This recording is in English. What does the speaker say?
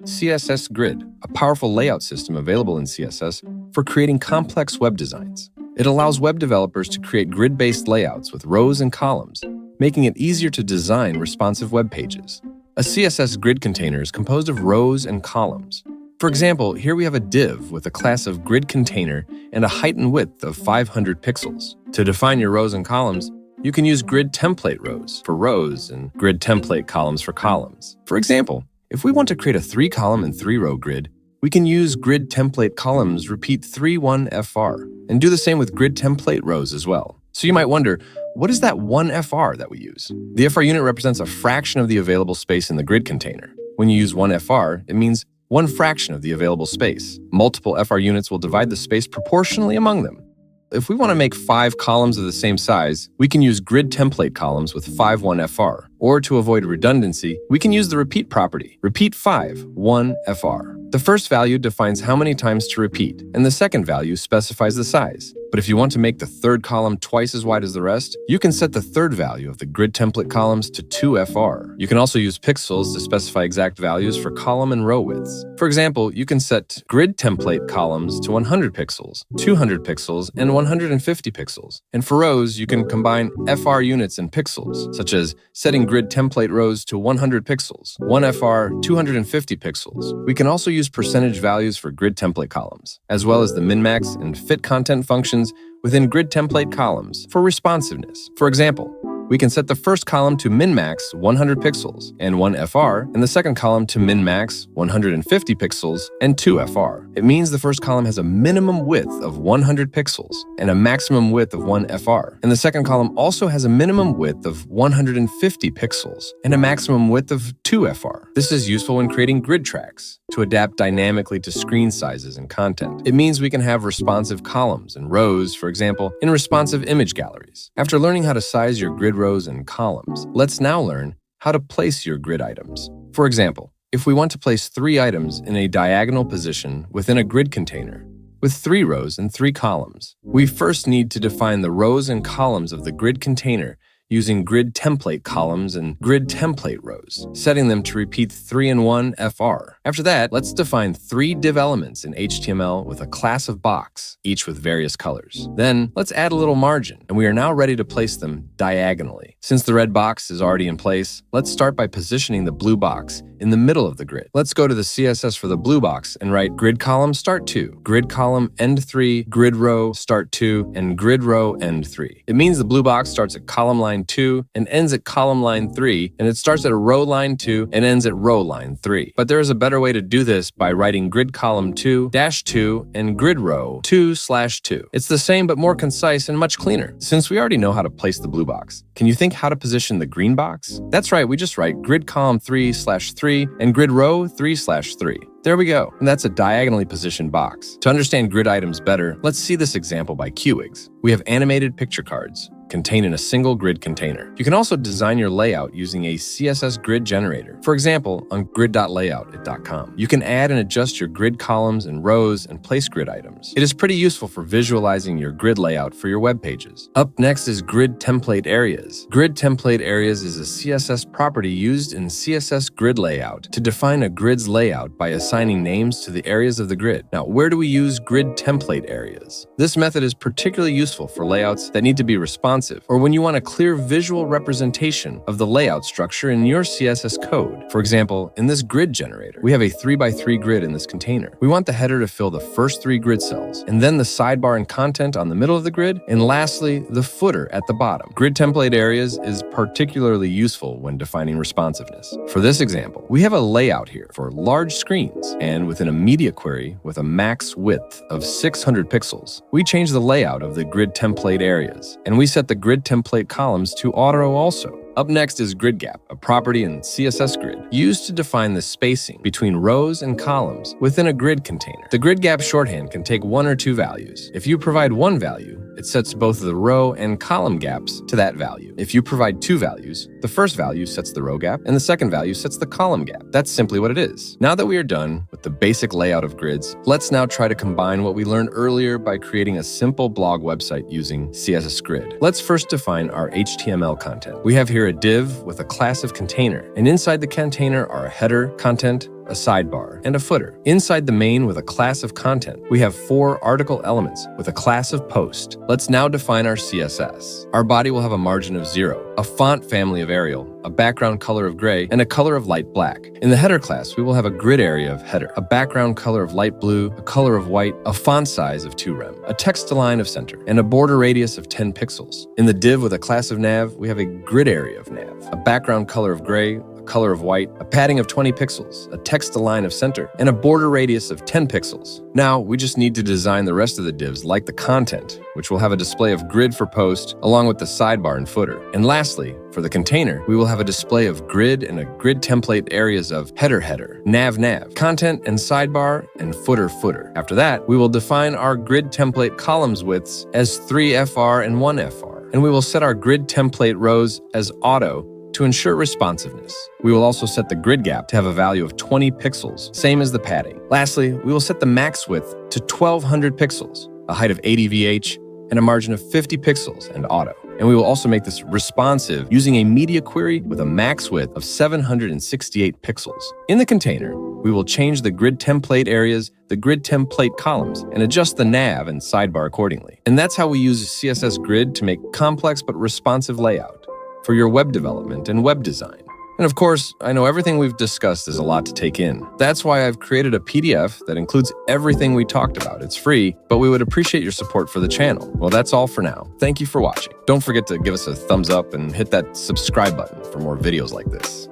CSS Grid, a powerful layout system available in CSS for creating complex web designs. It allows web developers to create grid-based layouts with rows and columns, making it easier to design responsive web pages. A CSS grid container is composed of rows and columns. For example, here we have a div with a class of grid container and a height and width of 500 pixels. To define your rows and columns, you can use grid template rows for rows and grid template columns for columns. For example, if we want to create a 3-column and 3-row grid, we can use grid template columns repeat 3-1-FR and do the same with grid template rows as well. So you might wonder, what is that 1-FR that we use? The FR unit represents a fraction of the available space in the grid container. When you use 1-FR, it means 1 fraction of the available space. Multiple FR units will divide the space proportionally among them. If we want to make 5 columns of the same size, we can use grid template columns with 5-1-FR. Or to avoid redundancy, we can use the repeat property, repeat 5-1-FR. The first value defines how many times to repeat, and the second value specifies the size. But if you want to make the third column twice as wide as the rest, you can set the third value of the grid template columns to 2-FR. You can also use pixels to specify exact values for column and row widths. For example, you can set grid template columns to 100 pixels, 200 pixels, and 150 pixels. And for rows, you can combine FR units and pixels, such as setting grid template rows to 100 pixels, 1-FR, 250 pixels. We can also use percentage values for grid template columns, as well as the minmax and fit content functions within grid template columns for responsiveness. For example, we can set the first column to minmax 100 pixels and 1-FR, and the second column to minmax 150 pixels and 2-FR. It means the first column has a minimum width of 100 pixels and a maximum width of 1-FR. And the second column also has a minimum width of 150 pixels and a maximum width of 2-FR. This is useful when creating grid tracks to adapt dynamically to screen sizes and content. It means we can have responsive columns and rows, for example, in responsive image galleries. After learning how to size your grid rows and columns, let's now learn how to place your grid items. For example, if we want to place 3 items in a diagonal position within a grid container with 3 rows and 3 columns, we first need to define the rows and columns of the grid container using grid template columns and grid template rows, setting them to repeat 3-1-FR. After that, let's define 3 div elements in HTML with a class of box, each with various colors. Then, let's add a little margin, and we are now ready to place them diagonally. Since the red box is already in place, let's start by positioning the blue box in the middle of the grid. Let's go to the CSS for the blue box and write grid column start 2, grid column end 3, grid row start 2, and grid row end 3. It means the blue box starts at column line 2 and ends at column line 3, and it starts at row line 2 and ends at row line 3. But there is a better way to do this by writing grid column 2-2 and grid row 2/2. It's the same but more concise and much cleaner. Since we already know how to place the blue box, can you think how to position the green box? That's right, we just write grid column 3/3 and grid row 3/3. There we go, and that's a diagonally positioned box. To understand grid items better, let's see this example by QWigs. We have animated picture cards contained in a single grid container. You can also design your layout using a CSS grid generator. For example, on grid.layout.com. You can add and adjust your grid columns and rows and place grid items. It is pretty useful for visualizing your grid layout for your web pages. Up next is grid template areas. Grid template areas is a CSS property used in CSS Grid Layout to define a grid's layout by assigning names to the areas of the grid. Now, where do we use grid template areas? This method is particularly useful for layouts that need to be responsive, or when you want a clear visual representation of the layout structure in your CSS code. For example, in this grid generator, we have a 3x3 grid in this container. We want the header to fill the first 3 grid cells, and then the sidebar and content on the middle of the grid, and lastly, the footer at the bottom. Grid template areas is particularly useful when defining responsiveness. For this example, we have a layout here for large screens, and within a media query with a max width of 600 pixels, we change the layout of the grid template areas, and we set the grid template columns to auto also. Up next is grid gap, a property in CSS Grid used to define the spacing between rows and columns within a grid container. The grid gap shorthand can take 1 or 2 values. If you provide 1 value, it sets both the row and column gaps to that value. If you provide 2 values, the first value sets the row gap and the second value sets the column gap. That's simply what it is. Now that we are done with the basic layout of grids, let's now try to combine what we learned earlier by creating a simple blog website using CSS Grid. Let's first define our HTML content. We have here a div with a class of container, and inside the container are a header, content, a sidebar, and a footer. Inside the main with a class of content, we have 4 article elements with a class of post. Let's now define our CSS. Our body will have a margin of 0, a font family of Arial, a background color of gray, and a color of light black. In the header class, we will have a grid area of header, a background color of light blue, a color of white, a font size of 2 rem, a text align of center, and a border radius of 10 pixels. In the div with a class of nav, we have a grid area of nav, a background color of gray, color of white, a padding of 20 pixels, a text align of center, and a border radius of 10 pixels. Now, we just need to design the rest of the divs like the content, which will have a display of grid for post, along with the sidebar and footer. And lastly, for the container, we will have a display of grid and a grid template areas of header, nav, content and sidebar, and footer. After that, we will define our grid template columns widths as 3FR and 1FR, and we will set our grid template rows as auto to ensure responsiveness. We will also set the grid gap to have a value of 20 pixels, same as the padding. Lastly, we will set the max width to 1200 pixels, a height of 80 VH, and a margin of 50 pixels and auto. And we will also make this responsive using a media query with a max width of 768 pixels. In the container, we will change the grid template areas, the grid template columns, and adjust the nav and sidebar accordingly. And that's how we use CSS Grid to make complex but responsive layout for your web development and web design. And of course, I know everything we've discussed is a lot to take in. That's why I've created a PDF that includes everything we talked about. It's free, but we would appreciate your support for the channel. Well, that's all for now. Thank you for watching. Don't forget to give us a thumbs up and hit that subscribe button for more videos like this.